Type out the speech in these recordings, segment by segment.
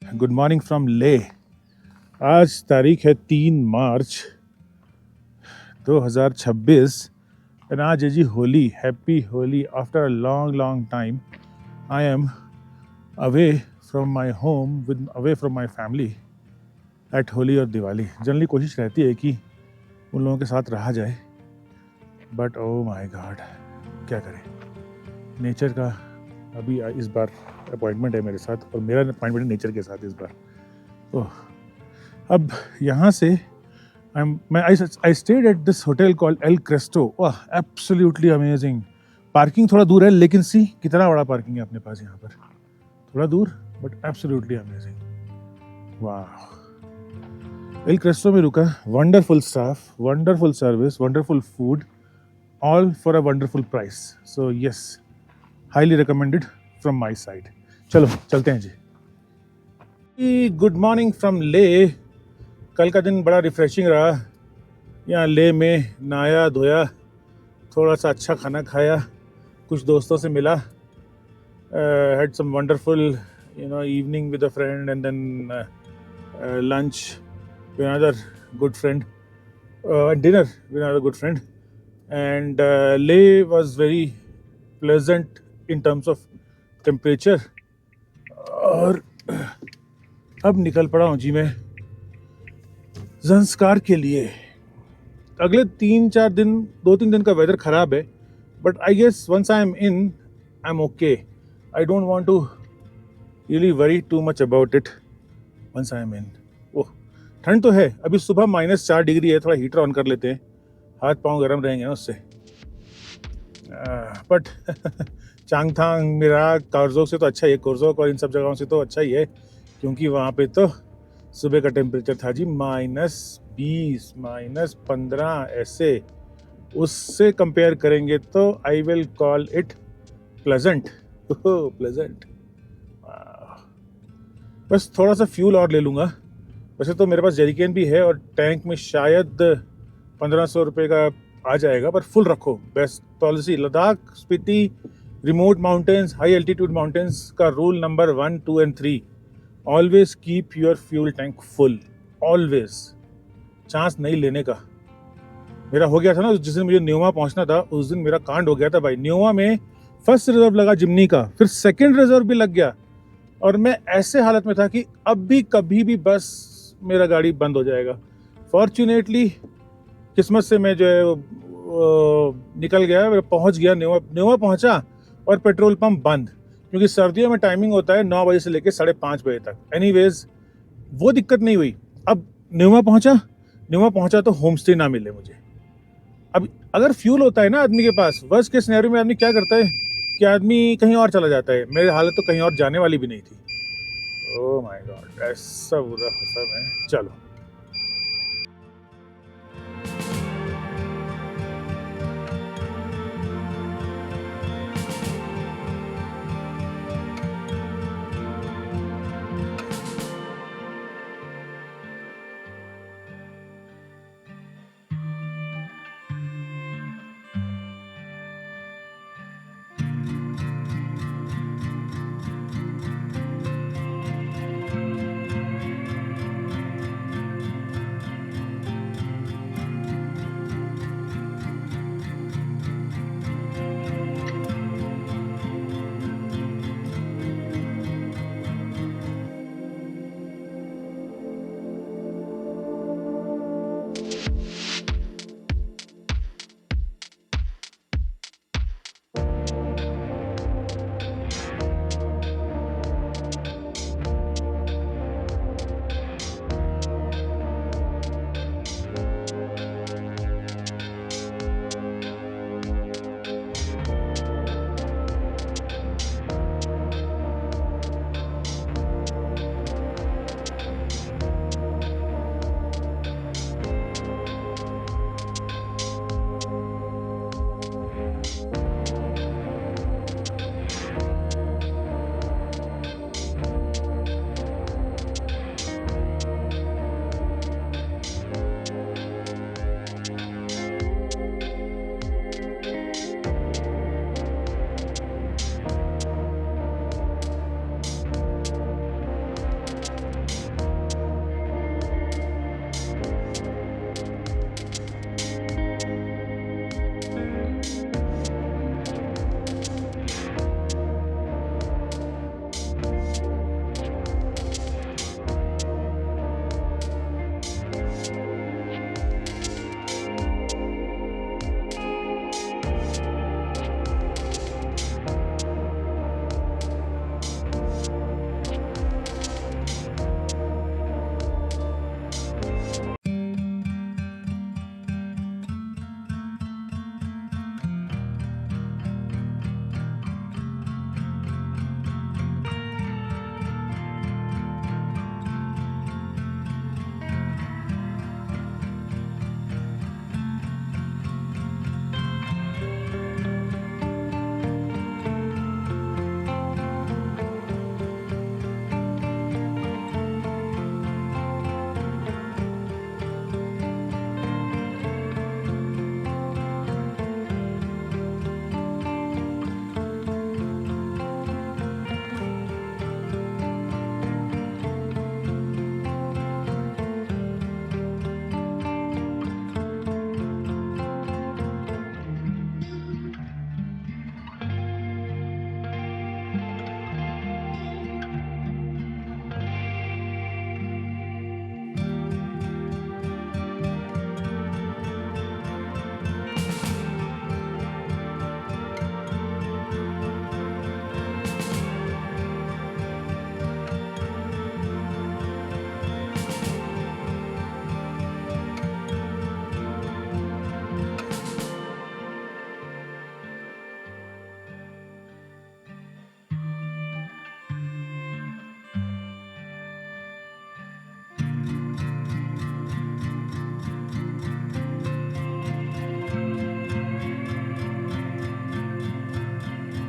Good morning from ले। आज तारीख है 3 मार्च 2026 एंड आज है जी Holi. Happy Holi. After a long long time I am away from my home with away from my family at Holi और दिवाली। जनरली कोशिश रहती है कि उन लोगों के साथ रहा जाए, बट ओ माई गॉड, क्या करें। नेचर का अभी इस बार अपॉइंटमेंट है मेरे साथ, और मेरा अपॉइंटमेंट है नेचर के साथ इस बार। ओह, अब यहाँ से I stayed at this hotel called L Crasto. वाह, एब्सोल्युटली अमेजिंग। पार्किंग थोड़ा दूर है, लेकिन सी कितना बड़ा पार्किंग है अपने पास यहाँ पर। थोड़ा दूर बट एब्सोल्युटली अमेजिंग। वाह, एल क्रेस्टो में रुका। Wonderful staff, wonderful service, wonderful food, all for a wonderful price. So yes, highly recommended from my side. चलो चलते हैं जी। गुड मॉर्निंग फ्रॉम ले। कल का दिन बड़ा रिफ्रेशिंग रहा। यहाँ ले में नहाया धोया, थोड़ा सा अच्छा खाना खाया, कुछ दोस्तों से मिला, had some wonderful evening with a friend, and then lunch with another good friend, and dinner with another good friend. And Leh was very pleasant in terms of temperature. और अब निकल पड़ा हूँ जी मैं ज़ंस्कार के लिए। अगले 3-4 दिन, 2-3 दिन का वेदर खराब है, but I guess once I am in, I am okay. I don't want to really worry too much about it once I am in. ओह, ठंड तो है। अभी सुबह -4 डिग्री है। थोड़ा हीटर ऑन कर लेते हैं, हाथ पाँव गर्म रहेंगे ना उससे। बट चांगथांग, मिराक, कारजोक से तो अच्छा ही है, कोरजोक और इन सब जगहों से तो अच्छा ही है, क्योंकि वहाँ पे तो सुबह का टेम्परेचर था जी -20, -15 ऐसे। उससे कंपेयर करेंगे तो I will call it pleasant. Pleasant. बस थोड़ा सा फ्यूल और ले लूँगा। वैसे तो मेरे पास जेरिकेन भी है, और टैंक में शायद 1500 रुपये का आ जाएगा, पर फुल रखो, best policy. Ladakh, Spiti, remote mountains, high altitude mountains का rule number 1, 2 and 3, always keep your fuel tank full, always. Chance नहीं लेने का। मेरा हो गया था ना, जिस दिन मुझे न्योमा पहुंचना था, उस दिन मेरा कांड हो गया था भाई। न्योमा में फर्स्ट रिजर्व लगा जिम्नी का, फिर सेकंड रिजर्व भी लग गया, और मैं ऐसे हालत में था कि अब भी कभी भी बस मेरा गाड़ी बंद हो जाएगा। फॉर्चुनेटली किस्मत से मैं जो है निकल गया, मैं पहुंच गया। न्योमा पहुंचा और पेट्रोल पंप बंद, क्योंकि सर्दियों में टाइमिंग होता है 9 बजे से लेकर 5:30 बजे तक। एनीवेज, वो दिक्कत नहीं हुई। अब न्योमा पहुंचा तो होम स्टे ना मिले मुझे। अब अगर फ्यूल होता है ना आदमी के पास, वर्स्ट केस सिनेरियो में आदमी क्या करता है कि आदमी कहीं और चला जाता है। मेरी हालत तो कहीं और जाने वाली भी नहीं थी। ओह माय गॉड, ऐसा बुरा फंसा मैं। चलो,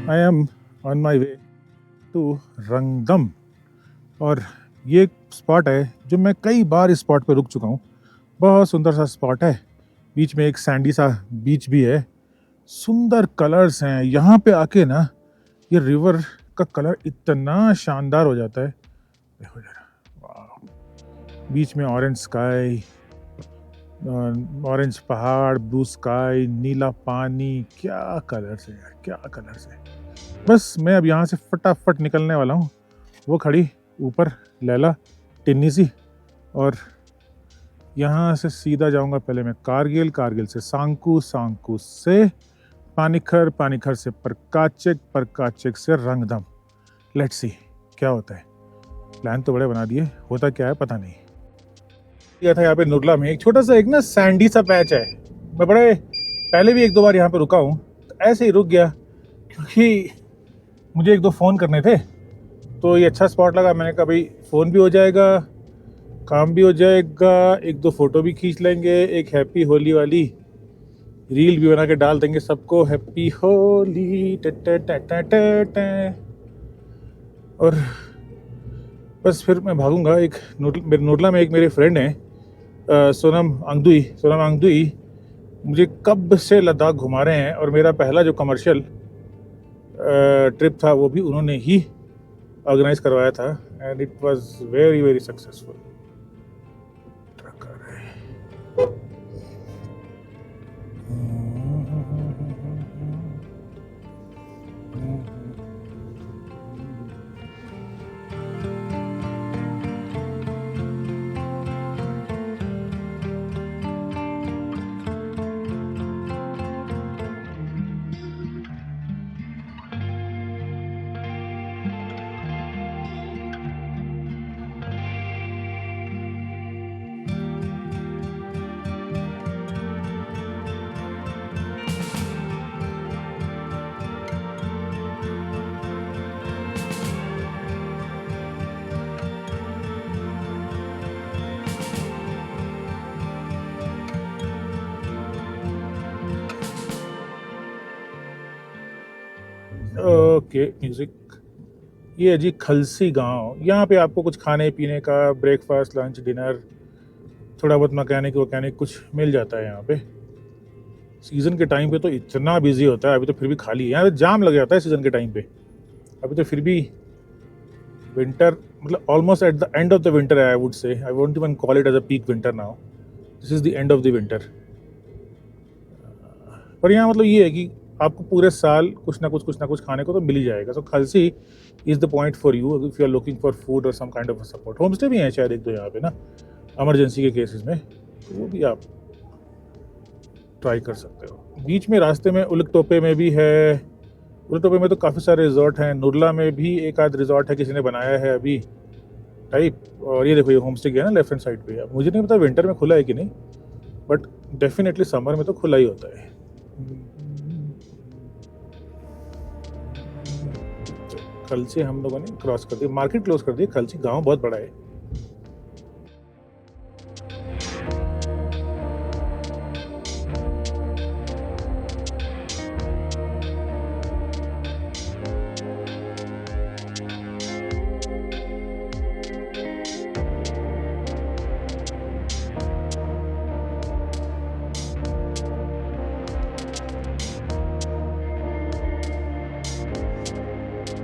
I am on my way to Rangdum. और ये एक स्पॉट है जो मैं कई बार इस स्पॉट पे रुक चुका हूँ। बहुत सुंदर सा स्पॉट है, बीच में एक सैंडी सा बीच भी है, सुंदर कलर्स हैं यहाँ पे आके ना। ये रिवर का कलर इतना शानदार हो जाता है, देखो जरा, वाह। बीच में ऑरेंज स्काई, ऑरेंज पहाड़, ब्लू स्काई, नीला पानी, क्या कलर्स है यार, क्या कलर्स है। बस मैं अब यहाँ से फटाफट निकलने वाला हूँ। वो खड़ी ऊपर लैला टिन्नी सी, और यहाँ से सीधा जाऊँगा पहले मैं कारगिल, कारगिल से सांकू, सांकू से पानीखर, पानीखर से परकाचेक, परकाचेक से रंगदम। लेट्स सी क्या होता है। प्लान तो बड़े बना दिए, होता क्या है पता नहीं। गया था यहाँ पे नुरला में एक छोटा सा एक ना सैंडी सा पैच है। मैं बड़े पहले भी एक दो बार यहाँ पे रुका हूँ, तो ऐसे ही रुक गया क्योंकि मुझे एक दो फ़ोन करने थे। तो ये अच्छा स्पॉट लगा, मैंने कहा भाई फ़ोन भी हो जाएगा, काम भी हो जाएगा, एक दो फ़ोटो भी खींच लेंगे, एक हैप्पी होली वाली रील भी बना के डाल देंगे सबको, हैप्पी होली और बस फिर मैं भागूंगा। एक नोटला में एक मेरे फ्रेंड हैं सोनम अंगदुई, मुझे कब से लद्दाख घुमा रहे हैं, और मेरा पहला जो कमर्शियल ट्रिप था वो भी उन्होंने ही ऑर्गेनाइज करवाया था, and it was very very successful. Okay music. ये है जी खलसी गांव। यहाँ पे आपको कुछ खाने पीने का, ब्रेकफास्ट, लंच, डिनर, थोड़ा बहुत मैकेनिक वैकेनिक कुछ मिल जाता है यहाँ पे। सीज़न के टाइम पे तो इतना बिजी होता है, अभी तो फिर भी खाली है, यहाँ पे जाम लग जाता है सीज़न के टाइम पे। अभी तो फिर भी विंटर, मतलब almost at the end of the winter I would say, I won't even call it as a peak winter now, this is the end of the winter. पर यहाँ मतलब ये है कि आपको पूरे साल कुछ ना कुछ खाने को तो मिल ही जाएगा। So Khalsi is the point for you if you are looking for food और some kind of support. Home stay भी हैं शायद एक दो यहाँ पे ना, इमरजेंसी के केसेस में, तो वो भी आप ट्राई कर सकते हो। बीच में रास्ते में उलकटोपे में भी है, उलकटोपे में तो काफ़ी सारे रिजॉर्ट हैं, नुरला में भी एक आध रिजॉर्ट है किसी ने बनाया है अभी टाइप। और ये देखो ये होम स्टे गया ना लेफ्ट हैंड साइड पे। अब मुझे नहीं पता विंटर में खुला है कि नहीं, बट डेफिनेटली समर में तो खुला ही होता है। खलसी हम लोगों ने क्रॉस कर दी, मार्केट क्लोज कर दी। खलसी गांव बहुत बड़ा है।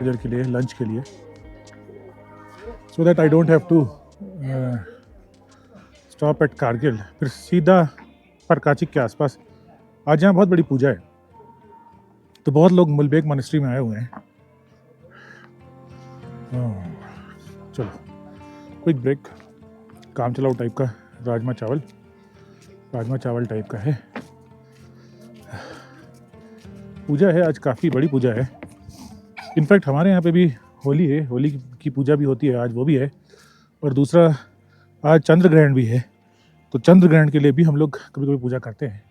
इधर के लिए लंच के लिए, so that I don't have to stop at Kargil, फिर सीधा परकाचिक के आसपास। आज यहाँ बहुत बड़ी पूजा है, तो बहुत लोग मुलबेग मॉनेस्ट्री में आए हुए हैं। चलो क्विक ब्रेक। काम चलाओ टाइप का राजमा चावल टाइप का है। पूजा है आज, काफ़ी बड़ी पूजा है। इनफैक्ट हमारे यहाँ पे भी होली है, होली की पूजा भी होती है आज, वो भी है। और दूसरा आज चंद्र ग्रहण भी है, तो चंद्र ग्रहण के लिए भी हम लोग कभी कभी पूजा करते हैं।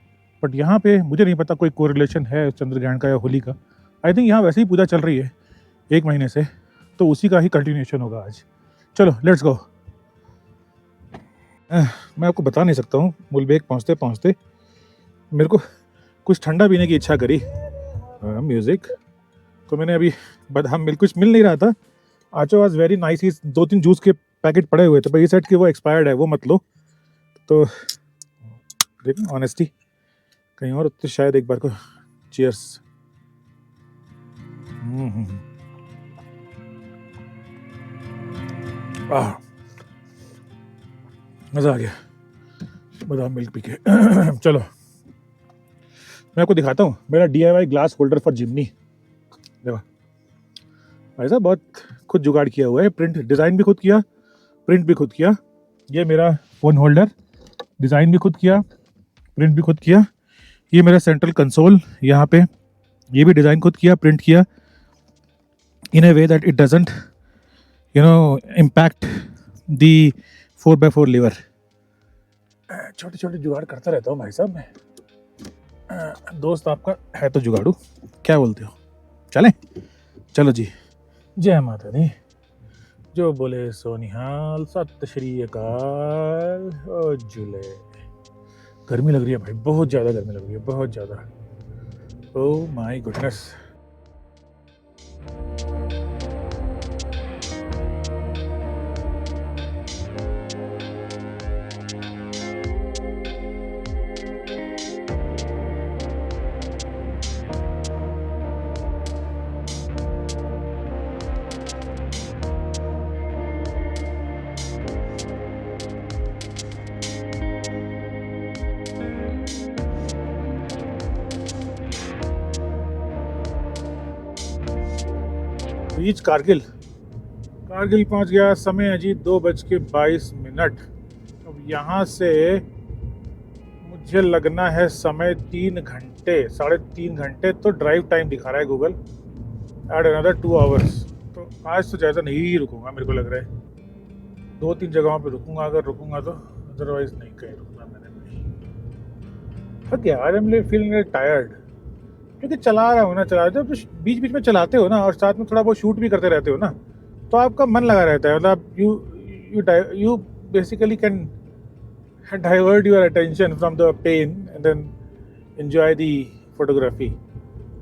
बट यहाँ पे मुझे नहीं पता कोई कोरिलेशन है चंद्र ग्रहण का या होली का। आई थिंक यहाँ वैसे ही पूजा चल रही है 1 महीने से, तो उसी का ही कंटिन्यूएशन होगा आज। चलो लेट्स गो। मैं आपको बता नहीं सकता हूँ, मुलबेग पहुँचते पहुँचते मेरे को कुछ ठंडा पीने की इच्छा करी। म्यूज़िक तो मैंने अभी बादाम मिल्क कुछ मिल नहीं रहा था। आचो वाज वेरी नाइस। ही 2-3 जूस के पैकेट पड़े हुए थे, पर ये सेट कि वो एक्सपायर्ड है, वो मत लो। तो देखो ऑनेस्टी कहीं और तो शायद एक बार को। चीयर्स। मज़ा आ गया बादाम मिल्क पी के। चलो मैं आपको दिखाता हूँ मेरा DIY ग्लास होल्डर फॉर जिमनी। देखो भाई साहब बहुत खुद जुगाड़ किया हुआ है। प्रिंट डिज़ाइन भी खुद किया, प्रिंट भी खुद किया। ये मेरा फ़ोन होल्डर, डिज़ाइन भी खुद किया, प्रिंट भी खुद किया। ये मेरा सेंट्रल कंसोल यहाँ पे, ये भी डिज़ाइन खुद किया, प्रिंट किया in a way that it doesn't impact the 4x4 lever. छोटे छोटे जुगाड़ करता रहता हूँ भाई साहब मैं। दोस्त आपका है तो जुगाड़ू, क्या बोलते हो? चलें? चलो जी, जय माता दी। जो बोले सो निहाल, सत श्री अकाल। ओ जुले, गर्मी लग रही है भाई, बहुत ज़्यादा गर्मी लग रही है, बहुत ज़्यादा। Oh my goodness. Reach Kargil. Kargil पहुंच गया। समय है जी 2:22। अब यहाँ से मुझे लगना है समय 3 घंटे, 3.5 घंटे तो ड्राइव टाइम दिखा रहा है गूगल। Add another 2 hours. तो आज तो ज़्यादा नहीं रुकूंगा, मेरे को लग रहा है 2-3 जगहों पे रुकूंगा अगर रुकूंगा तो, अदरवाइज नहीं कहीं रुकना मैंने नहीं। थक गया आज, आई एम फीलिंग टायर्ड क्योंकि चला रहा हूँ ना, चला रहा हूँ तो बीच बीच में चलाते हो ना, और साथ में थोड़ा बहुत शूट भी करते रहते हो ना, तो आपका मन लगा रहता है। मतलब you basically can divert your attention from the pain and then enjoy the photography.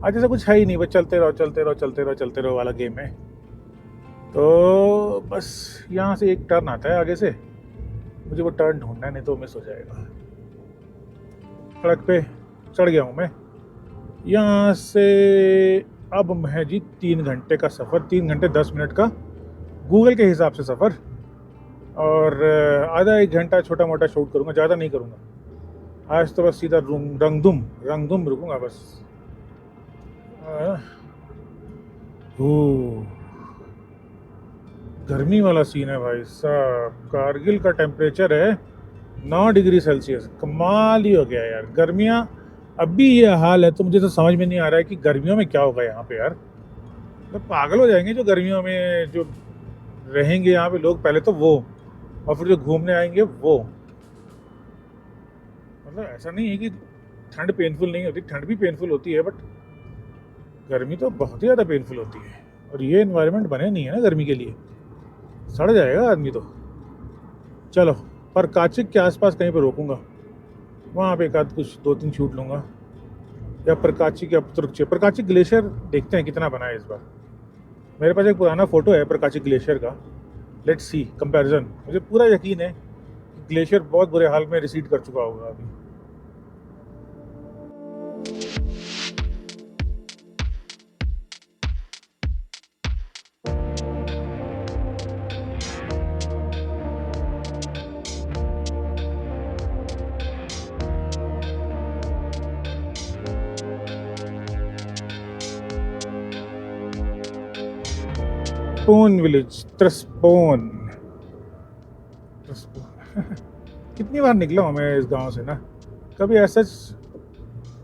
आज ऐसा कुछ है ही नहीं, बस चलते रहो चलते रहो चलते रहो चलते रहो वाला गेम है। तो बस यहाँ से एक टर्न आता है आगे से, मुझे वो टर्न ढूंढना है, नहीं तो मिस हो जाएगा। सड़क पे चढ़ गया हूँ मैं। यहाँ से अब है जी 3 घंटे का सफ़र, 3 घंटे 10 मिनट का गूगल के हिसाब से सफ़र, और आधा 1 घंटा छोटा मोटा शूट करूँगा, ज़्यादा नहीं करूँगा आज तो। बस सीधा रंगदुम रुकूँगा बस। गर्मी वाला सीन है भाई साहब। कारगिल का टेम्परेचर है 9 डिग्री सेल्सियस। कमाल ही हो गया यार। गर्मियाँ अभी ये हाल है तो मुझे तो समझ में नहीं आ रहा है कि गर्मियों में क्या होगा यहाँ पे यार। तो पागल हो जाएंगे जो गर्मियों में जो रहेंगे यहाँ पे लोग, पहले तो वो, और फिर जो घूमने आएंगे वो। मतलब ऐसा नहीं है कि ठंड पेनफुल नहीं होती, ठंड भी पेनफुल होती है, बट गर्मी तो बहुत ही ज़्यादा पेनफुल होती है। और ये एनवायरनमेंट बने नहीं है ना गर्मी के लिए, सड़ जाएगा आदमी तो। चलो पर काचिक के आसपास कहीं पर रोकूंगा, वहाँ पे एक आध कुछ 2-3 शूट लूँगा। या प्रकाची के तुर्कचे, प्रकाची ग्लेशियर देखते हैं कितना बना है इस बार। मेरे पास एक पुराना फ़ोटो है प्रकाची ग्लेशियर का, लेट्स सी कंपैरिजन। मुझे पूरा यकीन है कि ग्लेशियर बहुत बुरे हाल में रिसीड कर चुका होगा अभी। ट्रस्पोन विलेज, ट्रस्पोन। कितनी बार निकला हूँ मैं इस गांव से ना, कभी ऐसा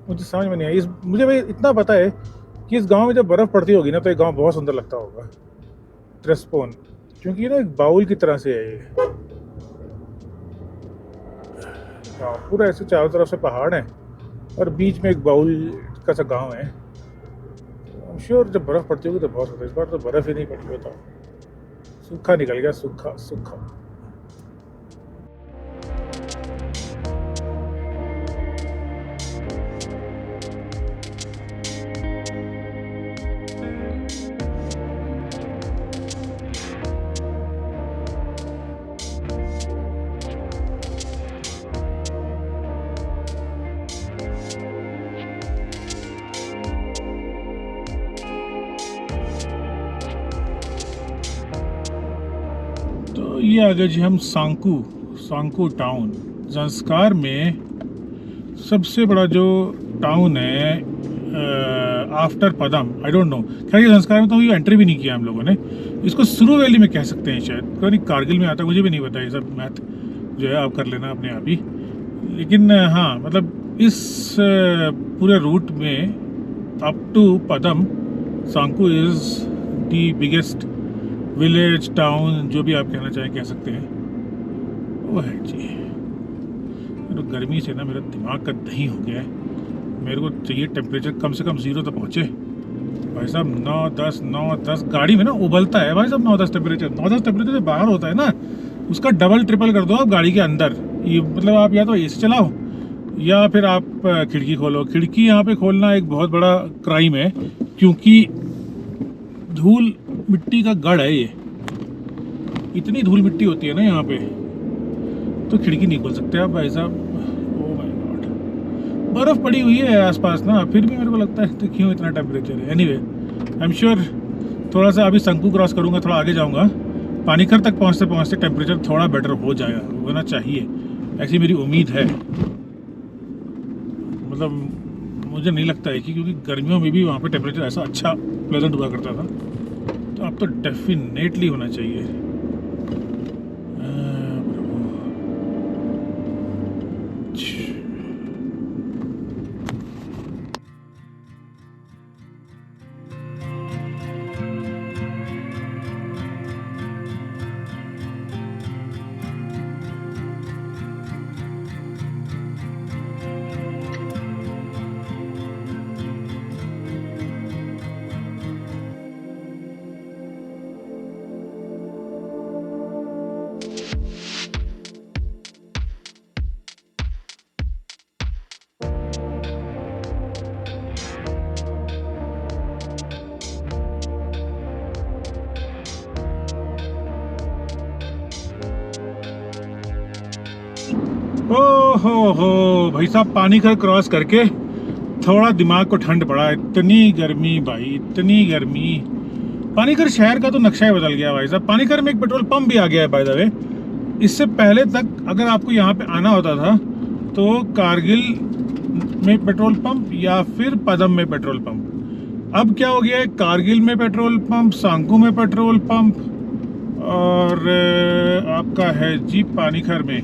मुझे समझ में नहीं आई। मुझे भाई इतना पता है कि इस गांव में जब बर्फ़ पड़ती होगी ना तो ये गांव बहुत सुंदर लगता होगा, ट्रस्पोन, क्योंकि ना एक बाउल की तरह से है ये गाँव। पूरा ऐसे चारों तरफ से पहाड़ है और बीच में एक बाउल का सा गाँव है। श्योर जब बर्फ़ पड़ती होगी तो बहुत होता है। इस बार तो बर्फ़ ही नहीं पड़ी, बताओ, सूखा निकल गया, सूखा सूखा। ये आ गए जी हम सांकू टाउन। ज़ंस्कार में सबसे बड़ा जो टाउन है after Padum, I don't know. खैर ये ज़ंस्कार में तो ये एंट्री भी नहीं किया हम लोगों ने। इसको सुरू वैली में कह सकते हैं शायद, पता नहीं कारगिल में आता, मुझे भी नहीं पता। ये सब मैथ जो है आप कर लेना अपने आप ही। लेकिन हाँ, मतलब इस पूरे रूट में up to Padum Sankoo is the biggest village town, जो भी आप कहना चाहें कह सकते हैं, वो है जी। तो गर्मी से ना मेरा दिमाग का दही हो गया है। मेरे को चाहिए टेम्परेचर कम से कम 0 तक पहुँचे भाई साहब। 9-10 गाड़ी में ना उबलता है भाई साहब। 9-10 टेम्परेचर से बाहर होता है ना, उसका डबल ट्रिपल कर दो आप गाड़ी के अंदर। ये मतलब आप या तो एसी चलाओ या फिर आप खिड़की खोलो। खिड़की यहाँ पे खोलना एक बहुत बड़ा क्राइम है, क्योंकि धूल मिट्टी का गढ़ है ये। इतनी धूल मिट्टी होती है ना यहाँ पे, तो खिड़की नहीं खोल सकते आप भाई साहब। ओह माय गॉड, बर्फ पड़ी हुई है आसपास ना, फिर भी मेरे को लगता है तो क्यों इतना टेम्परेचर है। एनीवे आई एम श्योर थोड़ा सा अभी संकू क्रॉस करूँगा, थोड़ा आगे जाऊँगा, पानीखर तक पहुँचते पहुँचते टेम्परेचर थोड़ा बेटर हो जाएगा, होना चाहिए, ऐसी मेरी उम्मीद है। मतलब मुझे नहीं लगता है कि, क्योंकि गर्मियों में भी वहाँ पे टेम्परेचर ऐसा अच्छा प्लेजेंट हुआ करता था, तो अब तो डेफिनेटली होना चाहिए। हो भाई साहब, पानीखर क्रॉस करके थोड़ा दिमाग को ठंड पड़ा। इतनी गर्मी भाई, इतनी गर्मी। पानीखर शहर का तो नक्शा ही बदल गया भाई साहब। पानीखर में एक पेट्रोल पंप भी आ गया है बाय द वे। इससे पहले तक अगर आपको यहाँ पे आना होता था तो कारगिल में पेट्रोल पंप या फिर पदम में पेट्रोल पंप। अब क्या हो गया है, कारगिल में पेट्रोल पंप, सांकू में पेट्रोल पंप, और आपका है जी पानीखर में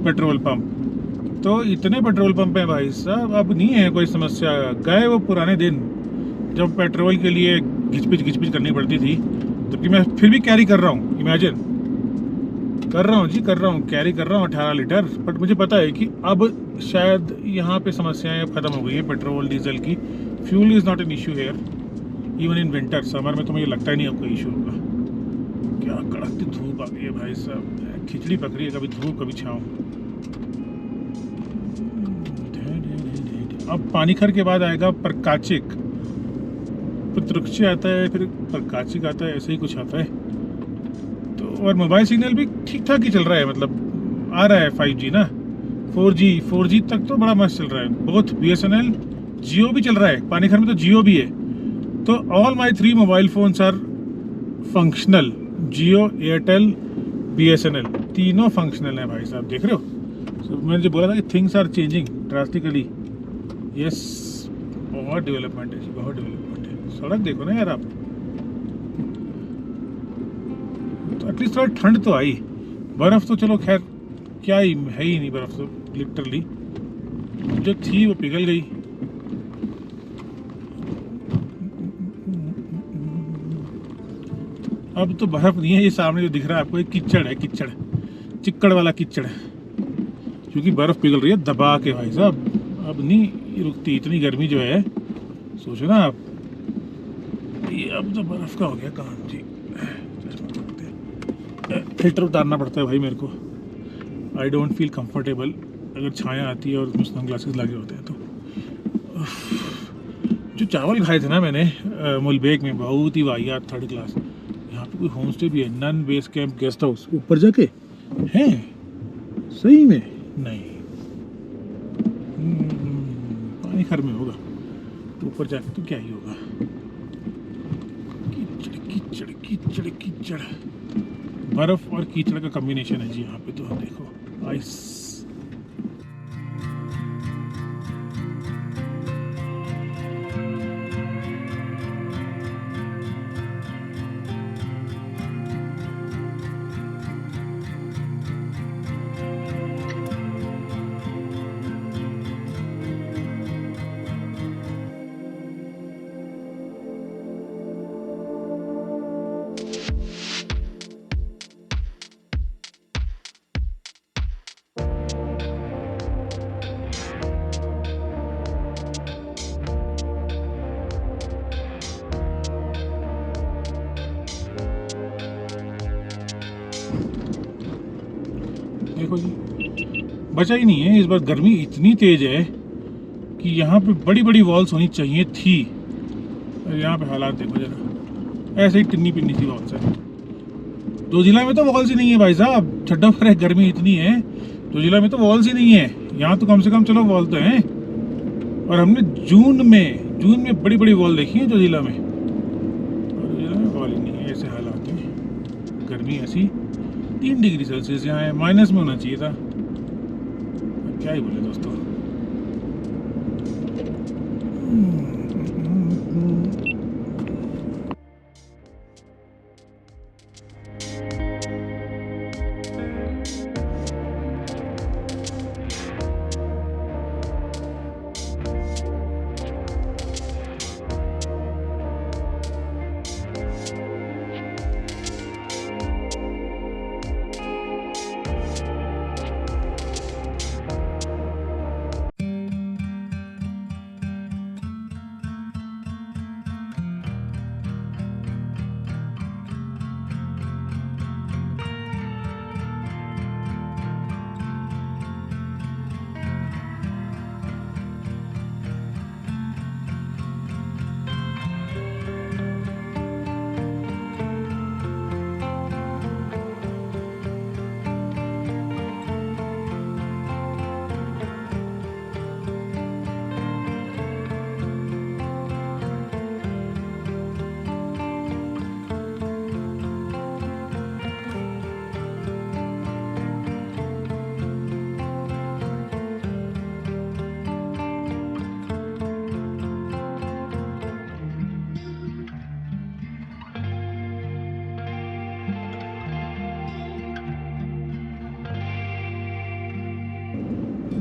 पेट्रोल पंप। तो इतने पेट्रोल पंप हैं भाई साहब, अब नहीं है कोई समस्या। गए वो पुराने दिन जब पेट्रोल के लिए घिचपिच करनी पड़ती थी, जबकि मैं फिर भी कैरी कर रहा हूँ। इमेजिन कर रहा हूँ जी, कर रहा हूँ, कैरी कर रहा हूँ 18 लीटर। बट मुझे पता है कि अब शायद यहाँ पे समस्याएं अब ख़त्म हो गई है पेट्रोल डीजल की। Fuel is not an issue here even in winter. Summer में तो मुझे लगता ही नहीं अब कोई इशू होगा। क्या कड़कती धूप आ गई है भाई साहब, खिचड़ी पक रही है, कभी धूप कभी छाँव। अब पानीखर के बाद आएगा प्रकाचिक, पितृक्षी आता है, फिर प्रकाचिक आता है, ऐसे ही कुछ आता है। तो और मोबाइल सिग्नल भी ठीक ठाक ही चल रहा है, मतलब आ रहा है 5G ना, 4G तक तो बड़ा मस्त चल रहा है। बहुत BSNL जियो भी चल रहा है, पानीखर में तो जियो भी है। तो all my 3 mobile phones are functional, Jio, Airtel, BSNL, तीनों फंक्शनल हैं भाई साहब। देख रहे हो, so, मैंने जो बोला था कि things are changing drastically. Yes, बहुत डेवलपमेंट है, बहुत डेवलपमेंट है। सड़क देखो ना यार आप, तो एटलीस्ट थोड़ा ठंड तो आई। बर्फ़ तो चलो खैर क्या ही है ही नहीं, बर्फ़ तो लिटरली जो थी वो पिघल गई। अब तो बर्फ़ नहीं है, ये सामने जो दिख रहा है आपको, एक कीचड़ है, कीचड़, चिक्कड़ वाला कीचड़ है, क्योंकि बर्फ़ पिघल रही है दबा के भाई साहब। अब नहीं रुकती इतनी गर्मी जो है, सोचो ना आप। ये अब तो बर्फ़ का हो गया काम जी। फिल्टर उतारना पड़ता है भाई मेरे को। आई डोंट फील कंफर्टेबल अगर छाया आती है और उसमें सन ग्लासेस लगे होते हैं तो। जो चावल खाए थे ना मैंने मुलबेग में, बहुत ही वाहियात, 3rd क्लास। यहाँ पे कोई होम स्टे भी है, Nun base camp guest house, ऊपर जाके हैं सही में नहीं, पानीखर में होगा तो ऊपर जाके तो क्या ही होगा। कीचड़ कीचड़ कीचड़ कीचड़, बर्फ़ और कीचड़ का कॉम्बिनेशन है जी यहाँ पे। तो देखो आइस। देखो जी बचा ही नहीं है। इस बार गर्मी इतनी तेज है कि यहाँ पे बड़ी बड़ी वॉल्स होनी चाहिए थी। यहाँ पे हालात देखो जरा, ऐसे ही टिन्नी पिन्नी सी वॉल्स है। दो जिला में तो वॉल्स ही नहीं है भाई साहब, छड्डा पर है, गर्मी इतनी है। दो जिला में तो वॉल्स ही नहीं है, यहाँ तो कम से कम चलो वॉल तो है। और हमने जून में बड़ी बड़ी वॉल देखी है जो जिला में, और जिला में वॉल ही नहीं है। ऐसे हालात है, गर्मी ऐसी 3 डिग्री सेल्सियस यहाँ है, माइनस में होना चाहिए था। क्या ही बोले दोस्तों।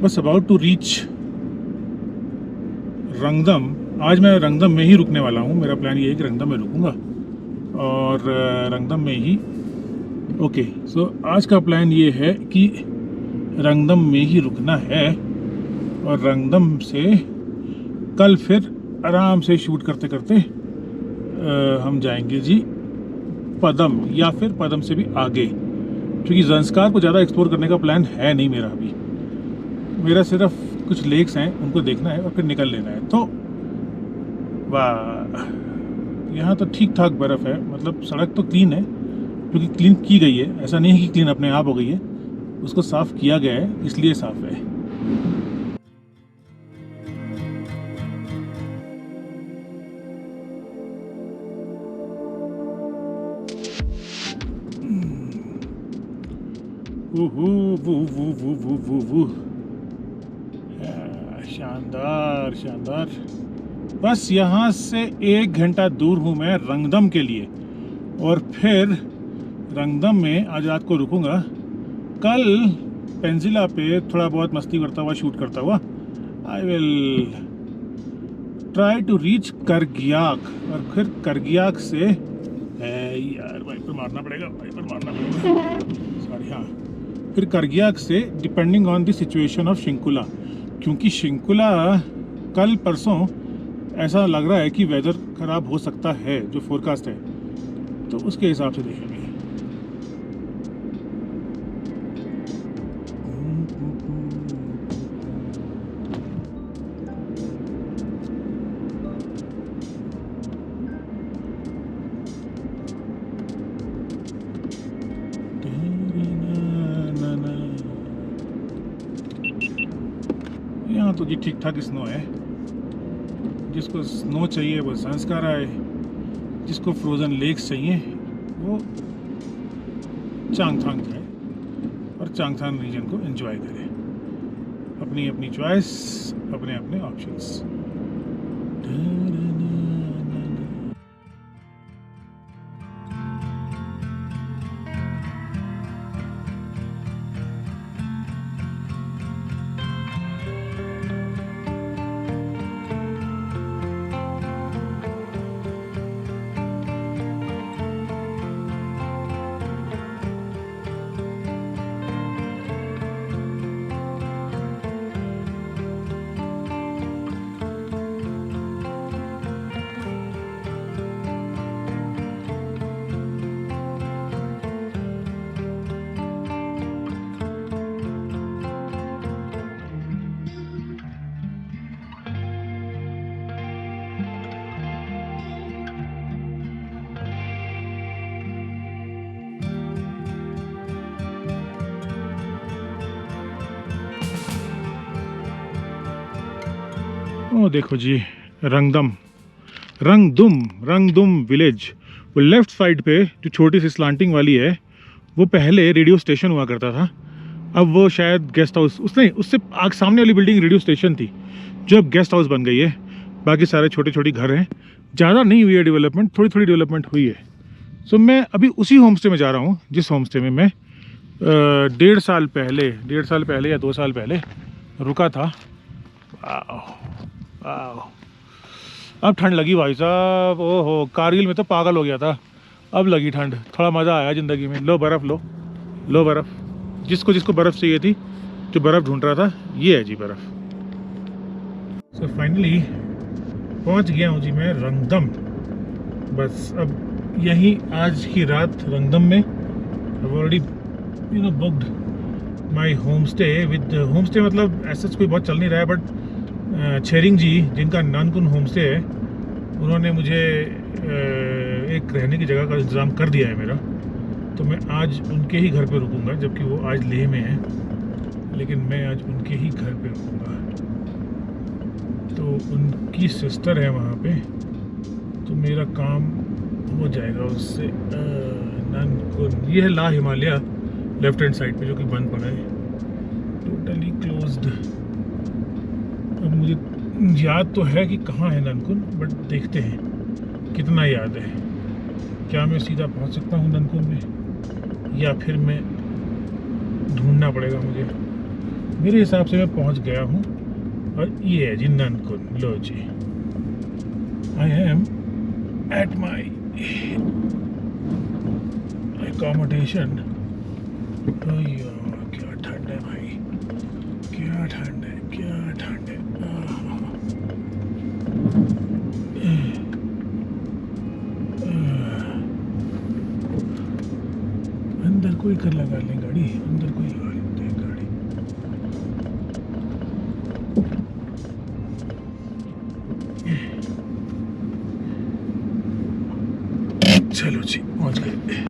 बस अबाउट टू रीच रंगदम। आज मैं रंगदम में ही रुकने वाला हूँ। मेरा प्लान ये है कि रंगदम में रुकूंगा और रंगदम में ही ओके। सो आज का प्लान ये है कि रंगदम में ही रुकना है और रंगदम से कल फिर आराम से शूट करते करते हम जाएंगे जी पदम, या फिर पदम से भी आगे, क्योंकि ज़ंस्कार को ज़्यादा एक्सप्लोर करने का प्लान है नहीं मेरा अभी। मेरा सिर्फ कुछ लेक्स हैं उनको देखना है और फिर निकल लेना है। तो वाह, यहाँ तो ठीक ठाक बर्फ़ है, मतलब सड़क तो क्लीन है क्योंकि क्लीन की गई है। ऐसा नहीं है कि क्लीन अपने आप हो गई है, उसको साफ़ किया गया है इसलिए साफ़ है। शानदार शानदार। बस यहाँ से 1 घंटा दूर हूँ मैं रंगदम के लिए, और फिर रंगदम में आज रात को रुकूंगा। कल पेंजिला पे थोड़ा बहुत मस्ती करता हुआ, शूट करता हुआ I will try to reach Kargyak, और फिर करगियाक से यार वाइपर मारना पड़ेगा सॉरी। हाँ, फिर करगियाक से depending on the situation of Shinkula, क्योंकि शिंकुला कल परसों ऐसा लग रहा है कि वेदर ख़राब हो सकता है, जो फोरकास्ट है, तो उसके हिसाब से देखेंगे। यहाँ तो जी ठीक ठाक स्नो है। जिसको स्नो चाहिए वो ज़ंस्कार आए, जिसको फ्रोज़न लेक्स चाहिए वो चांगथांग जाए और चांगथांग रीजन को एंजॉय करें। अपनी अपनी चॉइस, अपने अपने ऑप्शंस। ओ देखो जी, रंगदुम विलेज। वो लेफ्ट साइड पे जो छोटी सी स्लांटिंग वाली है, वो पहले रेडियो स्टेशन हुआ करता था। अब वो शायद गेस्ट हाउस, उससे आग सामने वाली बिल्डिंग रेडियो स्टेशन थी, जो अब गेस्ट हाउस बन गई है। बाकी सारे छोटे छोटे घर हैं, ज़्यादा नहीं हुई है डेवलपमेंट, थोड़ी थोड़ी डेवलपमेंट हुई है। सो मैं अभी उसी होम स्टे में जा रहा हूँ जिस होम स्टे में मैं 1.5 साल पहले या 2 साल पहले रुका था। अब ठंड लगी भाई साहब, ओहो, कारगिल में तो पागल हो गया था, अब लगी ठंड। थोड़ा मज़ा आया ज़िंदगी में। लो बर्फ़, लो बर्फ़। जिसको जिसको बर्फ़ चाहिए थी, जो बर्फ़ ढूंढ रहा था, ये है जी बर्फ़। सो फाइनली पहुंच गया हूँ जी मैं रंगदम। बस अब यहीं आज की रात रंगदम में। I've already booked my homestay with homestay, मतलब ऐसा कोई बहुत चल नहीं रहा है, बट छेरिंग जी जिनका नानकुन होमस्टे है, उन्होंने मुझे एक रहने की जगह का इंतज़ाम कर दिया है मेरा। तो मैं आज उनके ही घर पे रुकूंगा, जबकि वो आज लेह में है, लेकिन मैं आज उनके ही घर पे रुकूंगा। तो उनकी सिस्टर है वहाँ पे, तो मेरा काम हो जाएगा उससे। नानकुन, ये है ला हिमालय लेफ्ट हैंड साइड पे, जो कि बंद पड़ा है, टोटली क्लोज्ड। अब मुझे याद तो है कि कहाँ है नानकुन, बट देखते हैं कितना याद है। क्या मैं सीधा पहुँच सकता हूँ नानकुन में, या फिर मैं ढूंढना पड़ेगा मुझे। मेरे हिसाब से मैं पहुँच गया हूँ, और ये है जी नानकुन। लो जी, I am at my accommodation. क्या ठंड है भाई, क्या ठंड है, क्या ठंड है। अंदर कोई कर लगा ले गाड़ी, अंदर कोई लगा लेते हैं गाड़ी। चलो जी, पहुंच गए।